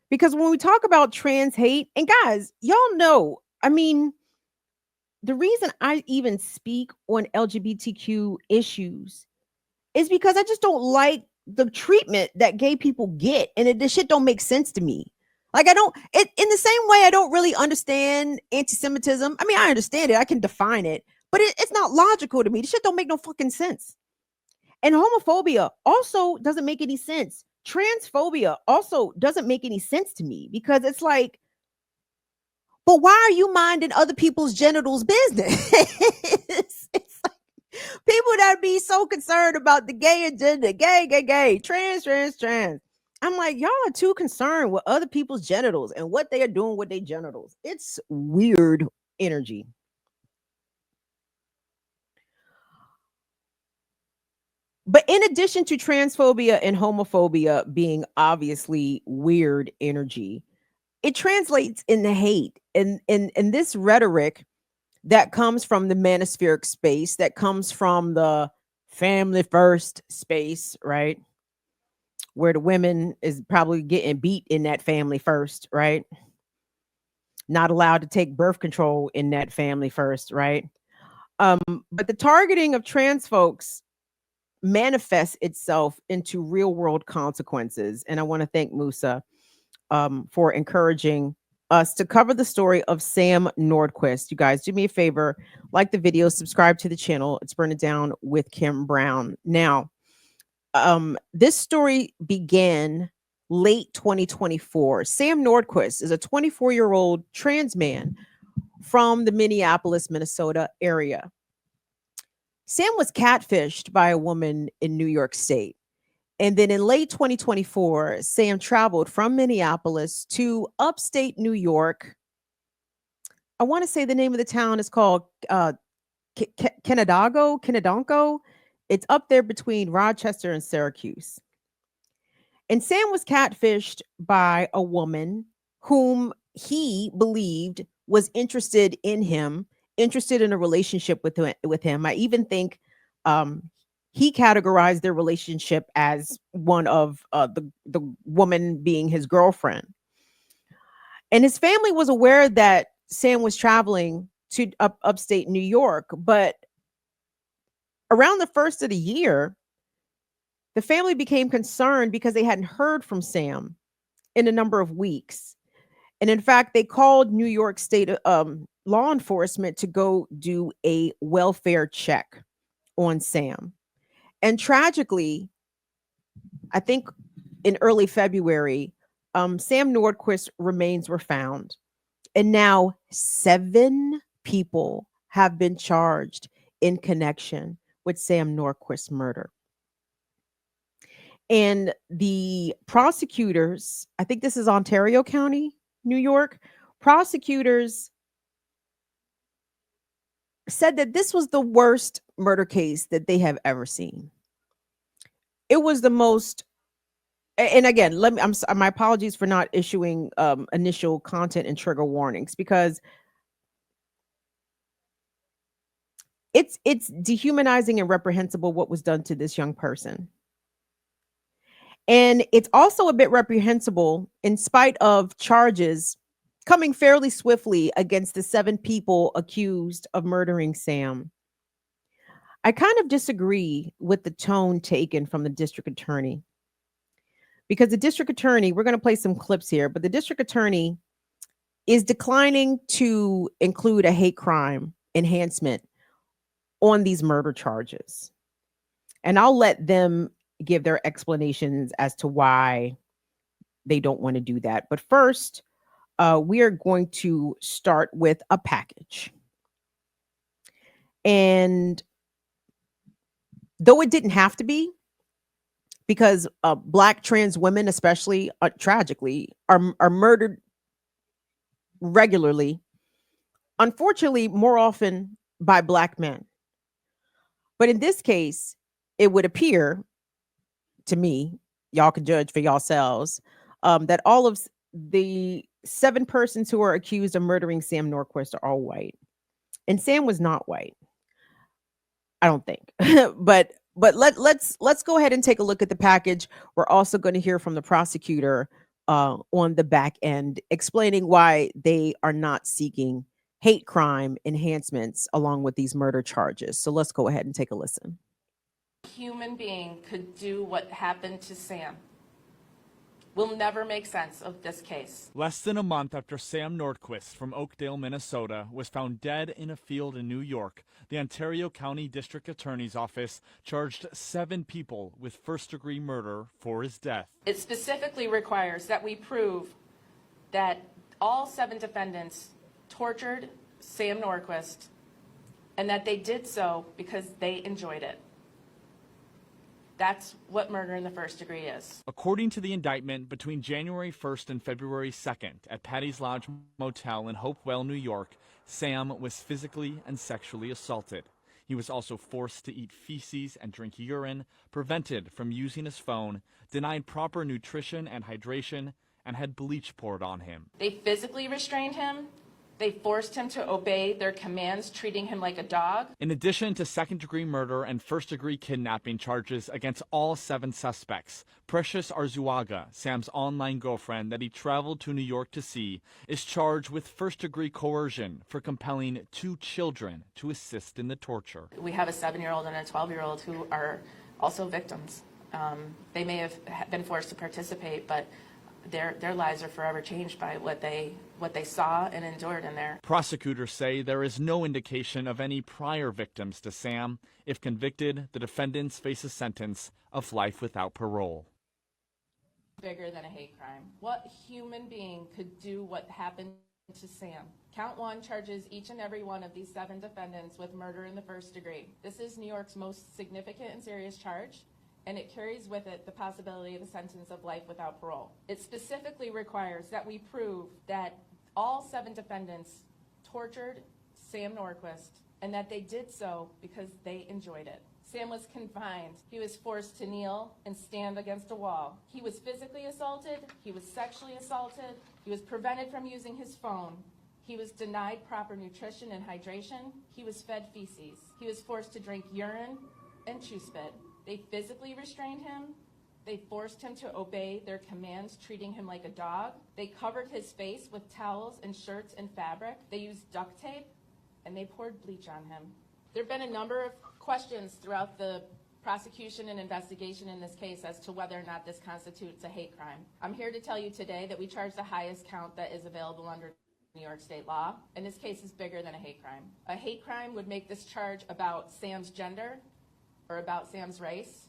Because when we talk about trans hate, and guys, y'all know, I mean, the reason I even speak on LGBTQ issues is because I just don't like the treatment that gay people get, and this shit don't make sense to me. Like I don't it in the same way I don't really understand anti-Semitism. I mean, I understand it, I can define it, but it's not logical to me. This shit don't make no fucking sense. And homophobia also doesn't make any sense. Transphobia also doesn't make any sense to me because it's like, but why are you minding other people's genitals business? It's like people that be so concerned about the gay agenda, gay, trans. I'm like, y'all are too concerned with other people's genitals and what they are doing with their genitals. It's weird energy. But in addition to transphobia and homophobia being obviously weird energy, it translates into hate and this rhetoric that comes from the manospheric space, that comes from the family first space, right? Where the women is probably getting beat in that family first, right? Not allowed to take birth control in that family first, right? But the targeting of trans folks manifests itself into real world consequences. And I want to thank Musa for encouraging us to cover the story of Sam Nordquist. You guys, do me a favor, like the video, subscribe to the channel. It's Burn It Down with Kim Brown. Now, this story began late 2024. Sam Nordquist is a 24-year-old trans man from the Minneapolis, Minnesota area. Sam was catfished by a woman in New York State. And then in late 2024, Sam traveled from Minneapolis to upstate New York. I want to say the name of the town is called Kennedago. It's up there between Rochester and Syracuse. And Sam was catfished by a woman whom he believed was interested in him, interested in a relationship with him. I even think he categorized their relationship as one of the woman being his girlfriend. And his family was aware that Sam was traveling to upstate New York, but around the first of the year, the family became concerned because they hadn't heard from Sam in a number of weeks. And in fact, they called New York State law enforcement to go do a welfare check on Sam. And tragically, I think in early February, Sam Nordquist remains were found. And now 7 people have been charged in connection with Sam Nordquist's murder. And the prosecutors, I think this is Ontario County, New York, prosecutors said that this was the worst murder case that they have ever seen. It was the most, and again, my apologies for not issuing initial content and trigger warnings, because it's dehumanizing and reprehensible what was done to this young person. And it's also a bit reprehensible in spite of charges coming fairly swiftly against the 7 people accused of murdering Sam. I kind of disagree with the tone taken from the district attorney, because the district attorney, we're going to play some clips here, but the district attorney is declining to include a hate crime enhancement on these murder charges. And I'll let them give their explanations as to why they don't want to do that. But first, we are going to start with a package. And though it didn't have to be, because Black trans women, especially tragically, are murdered regularly, unfortunately, more often by Black men. But in this case, it would appear to me, y'all can judge for yourselves, that all of the 7 persons who are accused of murdering Sam Nordquist are all white. And Sam was not white, I don't think. but let's go ahead and take a look at the package. We're also going to hear from the prosecutor on the back end, explaining why they are not seeking hate crime enhancements along with these murder charges. So let's go ahead and take a listen. Human being could do what happened to Sam. Will never make sense of this case. Less than a month after Sam Nordquist from Oakdale, Minnesota, was found dead in a field in New York, the Ontario County District Attorney's Office charged 7 people with first-degree murder for his death. It specifically requires that we prove that all 7 defendants tortured Sam Nordquist and that they did so because they enjoyed it. That's what murder in the first degree is. According to the indictment, between January 1st and February 2nd at Patty's Lodge Motel in Hopewell, New York, Sam was physically and sexually assaulted. He was also forced to eat feces and drink urine, prevented from using his phone, denied proper nutrition and hydration, and had bleach poured on him. They physically restrained him. They forced him to obey their commands, treating him like a dog. In addition to second-degree murder and first-degree kidnapping charges against all 7 suspects, Precious Arzuaga, Sam's online girlfriend that he traveled to New York to see, is charged with first-degree coercion for compelling 2 children to assist in the torture. We have a 7-year-old and a 12-year-old who are also victims. They may have been forced to participate, but their lives are forever changed by what they saw and endured in there. Prosecutors say there is no indication of any prior victims to Sam. If convicted, the defendants face a sentence of life without parole. Bigger than a hate crime. What human being could do what happened to Sam? Count 1 charges each and every one of these 7 defendants with murder in the first degree. This is New York's most significant and serious charge, and it carries with it the possibility of a sentence of life without parole. It specifically requires that we prove that all 7 defendants tortured Sam Nordquist and that they did so because they enjoyed it. Sam was confined. He was forced to kneel and stand against a wall. He was physically assaulted. He was sexually assaulted. He was prevented from using his phone. He was denied proper nutrition and hydration. He was fed feces. He was forced to drink urine and chew spit. They physically restrained him. They forced him to obey their commands, treating him like a dog. They covered his face with towels and shirts and fabric. They used duct tape, and they poured bleach on him. There have been a number of questions throughout the prosecution and investigation in this case as to whether or not this constitutes a hate crime. I'm here to tell you today that we charge the highest count that is available under New York state law, and this case is bigger than a hate crime. A hate crime would make this charge about Sam's gender or about Sam's race,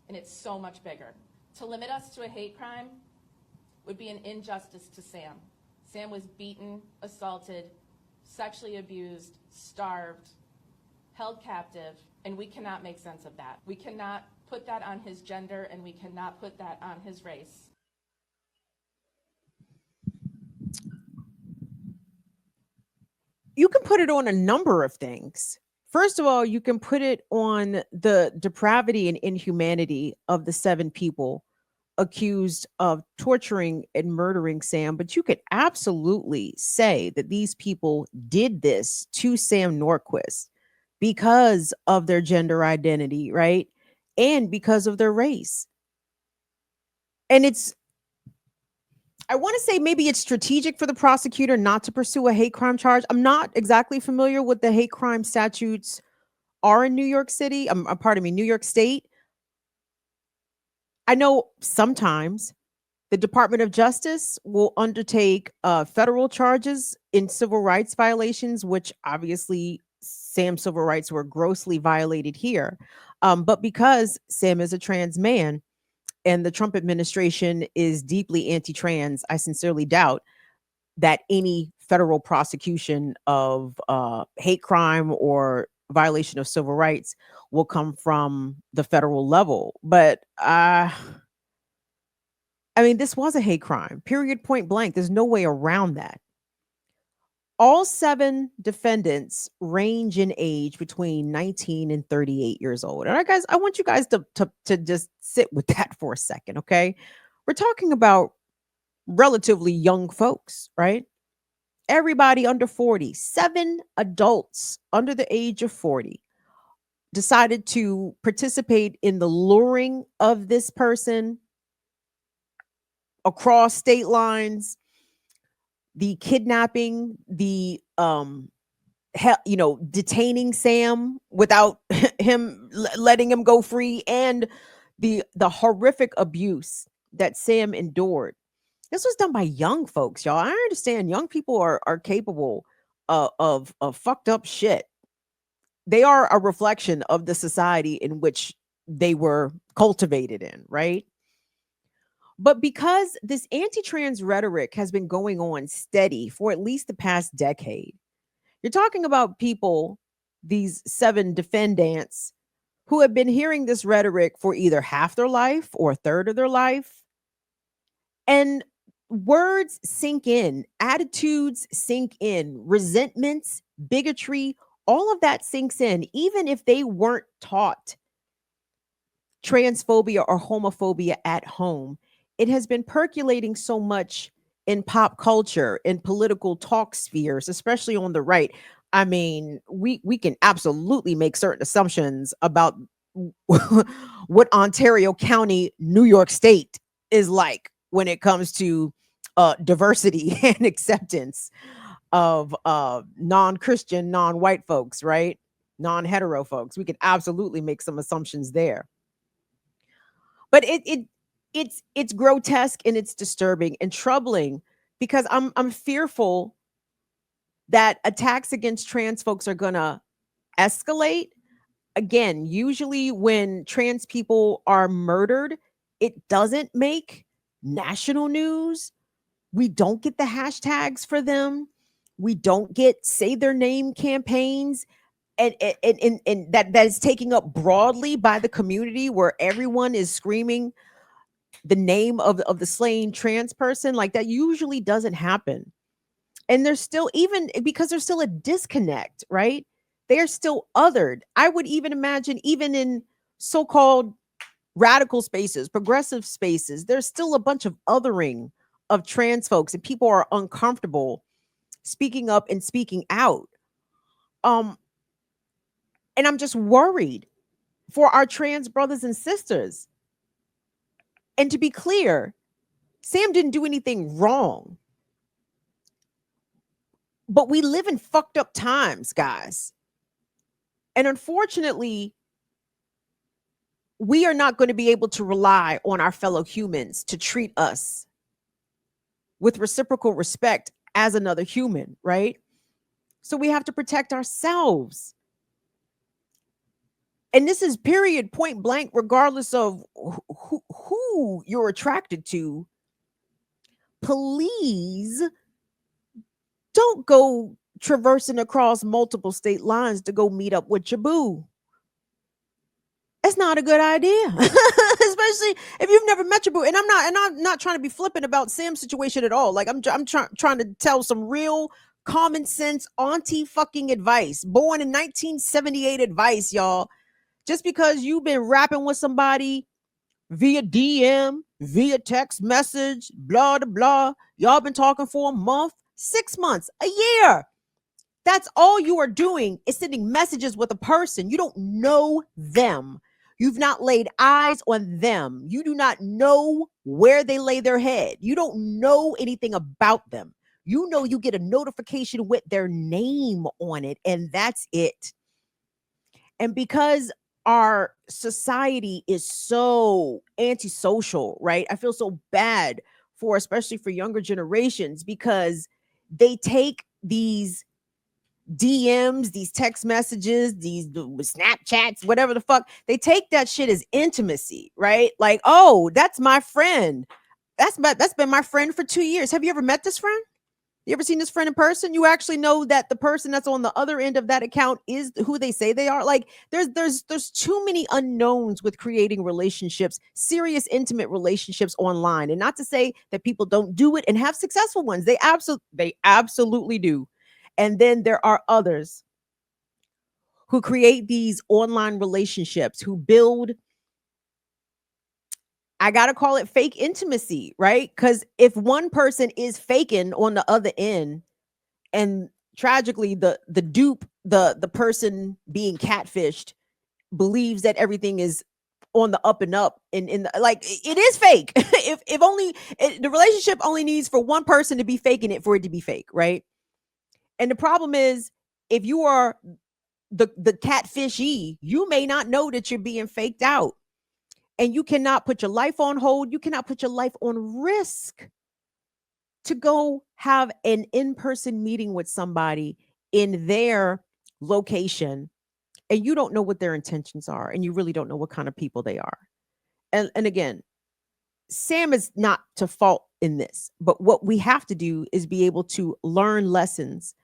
and it's so much bigger. To limit us to a hate crime would be an injustice to Sam. Sam was beaten, assaulted, sexually abused, starved, held captive, and we cannot make sense of that. We cannot put that on his gender, and we cannot put that on his race. You can put it on a number of things. First of all, you can put it on the depravity and inhumanity of the 7 people accused of torturing and murdering Sam, but you could absolutely say that these people did this to Sam Nordquist because of their gender identity, right? And because of their race. And I want to say maybe it's strategic for the prosecutor not to pursue a hate crime charge. I'm not exactly familiar with the hate crime statutes are in New York City. Pardon me, New York State. I know sometimes the Department of Justice will undertake federal charges in civil rights violations, which obviously Sam's civil rights were grossly violated here. But because Sam is a trans man, and the Trump administration is deeply anti-trans, I sincerely doubt that any federal prosecution of hate crime or violation of civil rights will come from the federal level. But I mean, this was a hate crime, period, point blank. There's no way around that. All 7 defendants range in age between 19 and 38 years old. And guys, I want you guys to just sit with that for a second, okay? We're talking about relatively young folks, right? Everybody under 40, 7 adults under the age of 40 decided to participate in the luring of this person across state lines, the kidnapping, the detaining Sam without him letting him go free, and the horrific abuse that Sam endured. This was done by young folks, y'all. I understand young people are capable of fucked up shit. They are a reflection of the society in which they were cultivated in, right? But because this anti-trans rhetoric has been going on steady for at least the past decade, you're talking about people, these seven defendants, who have been hearing this rhetoric for either half their life or a third of their life. And words sink in, attitudes sink in, resentments, bigotry, all of that sinks in, even if they weren't taught transphobia or homophobia at home. It has been percolating so much in pop culture, in political talk spheres, especially on the right. I mean, we can absolutely make certain assumptions about what Ontario County, New York State is like when it comes to diversity and acceptance of non-Christian, non-white folks, right? Non-hetero folks. We can absolutely make some assumptions there. But it's grotesque and it's disturbing and troubling because I'm fearful that attacks against trans folks are gonna escalate. Again, usually when trans people are murdered, it doesn't make national news. We don't get the hashtags for them. We don't get say their name campaigns. And that is taken up broadly by the community where everyone is screaming the name of the slain trans person. Like that usually doesn't happen. And there's still, even because there's still a disconnect, right? They are still othered. I would even imagine, even in so-called radical spaces, progressive spaces, there's still a bunch of othering of trans folks, and people are uncomfortable speaking up and speaking out. Um, and I'm just worried for our trans brothers and sisters. And to be clear, Sam didn't do anything wrong. But we live in fucked up times, guys. And unfortunately, we are not going to be able to rely on our fellow humans to treat us with reciprocal respect as another human, right? So we have to protect ourselves. And this is period, point blank, regardless of who you're attracted to. Please don't go traversing across multiple state lines to go meet up with your boo. It's not a good idea, especially if you've never met your boo. And I'm not trying to be flippant about Sam's situation at all. Like I'm trying to tell some real common sense auntie fucking advice. Born in 1978 advice, y'all. Just because you've been rapping with somebody via DM, via text message, blah blah blah, y'all been talking for a month, 6 months, a year. That's all you are doing is sending messages with a person. You don't know them. You've not laid eyes on them. You do not know where they lay their head. You don't know anything about them. You know, you get a notification with their name on it, and that's it. And because our society is so antisocial, right? I feel so bad for, especially for younger generations, because they take these DMs, these text messages, these Snapchats, whatever the fuck, they take that shit as intimacy, right? Like, oh, that's my friend. That's been my friend for 2 years. Have you ever met this friend? You ever seen this friend in person? You actually know that the person that's on the other end of that account is who they say they are. Like, there's too many unknowns with creating relationships, serious, intimate relationships online. And not to say that people don't do it and have successful ones. They absolutely do. And then there are others who create these online relationships, who build, I got to call it fake intimacy, right? Because if one person is faking on the other end, and tragically the dupe, the person being catfished, believes that everything is on the up and up, in the, like, it is fake. If only the relationship only needs for one person to be faking it for it to be fake, right? And the problem is, if you are the catfishy, you may not know that you're being faked out, and you cannot put your life on hold. You cannot put your life on risk to go have an in-person meeting with somebody in their location, and you don't know what their intentions are, and you really don't know what kind of people they are. And again, Sam is not to fault in this, but what we have to do is be able to learn lessons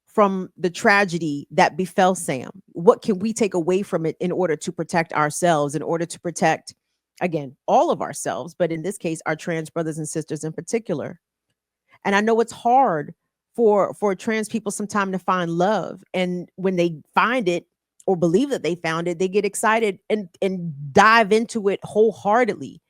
from the tragedy that befell Sam. What can we take away from it in order to protect ourselves, in order to protect, again, all of ourselves, but in this case, our trans brothers and sisters in particular. And I know it's hard for trans people sometimes to find love. And when they find it or believe that they found it, they get excited and dive into it wholeheartedly.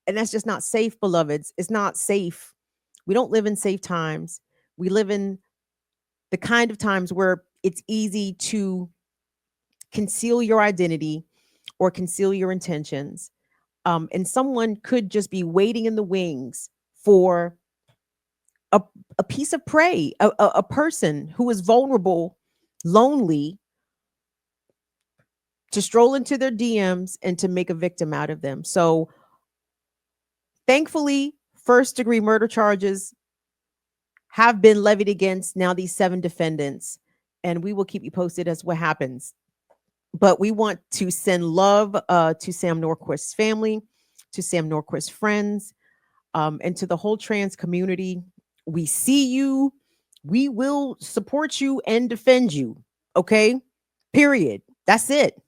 And that's just not safe, beloveds. It's not safe. We don't live in safe times. We live in the kind of times where it's easy to conceal your identity or conceal your intentions. And someone could just be waiting in the wings for a, a piece of prey, a person who is vulnerable, lonely, to stroll into their DMs and to make a victim out of them. So thankfully, first degree murder charges have been levied against now these 7 defendants, and we will keep you posted as what happens. But we want to send love to Sam Nordquist's family, to Sam Nordquist's friends, and to the whole trans community. We see you. We will support you and defend you. Okay? Period. That's it.